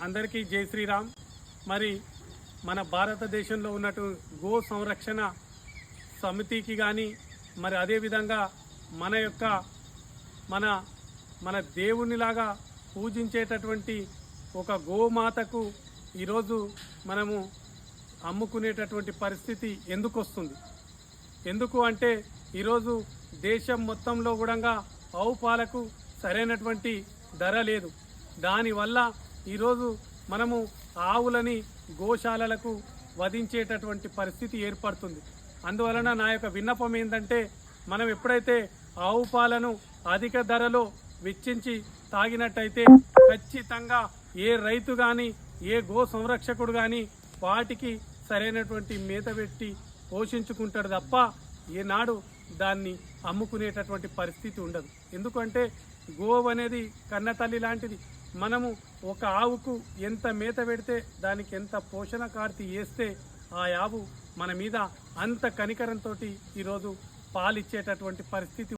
అందరికీ జై శ్రీరామ్. మరి మన భారతదేశంలో ఉన్నట్టు గో సంరక్షణ సమితికి కానీ మరి అదేవిధంగా మన దేవునిలాగా పూజించేటటువంటి ఒక గోమాతకు ఈరోజు మనము అమ్ముకునేటటువంటి పరిస్థితి ఎందుకు వస్తుంది? ఎందుకు అంటే ఈరోజు దేశం మొత్తంలో కూడా ఆవు పాలకు సరైనటువంటి ధర లేదు. దానివల్ల ఈరోజు మనము ఆవులని గోశాలలకు వధించేటటువంటి పరిస్థితి ఏర్పడుతుంది. అందువలన నా యొక్క విన్నపం ఏంటంటే, మనం ఎప్పుడైతే ఆవు పాలను అధిక ధరలో వెచ్చించి తాగినట్టయితే ఖచ్చితంగా ఏ రైతు కానీ ఏ గో సంరక్షకుడు కానీ వాటికి సరైనటువంటి మేత పెట్టి పోషించుకుంటాడు తప్ప ఏనాడు దాన్ని అమ్ముకునేటటువంటి పరిస్థితి ఉండదు. ఎందుకంటే గోవు అనేది కన్నతల్లి లాంటిది. మనము ఒక ఆవుకు ఎంత మేత పెడితే దానికి ఎంత పోషణ కార్తి వేస్తే ఆ ఆవు మన మీద అంత కనికరంతో ఈరోజు పాలిచ్చేటటువంటి పరిస్థితి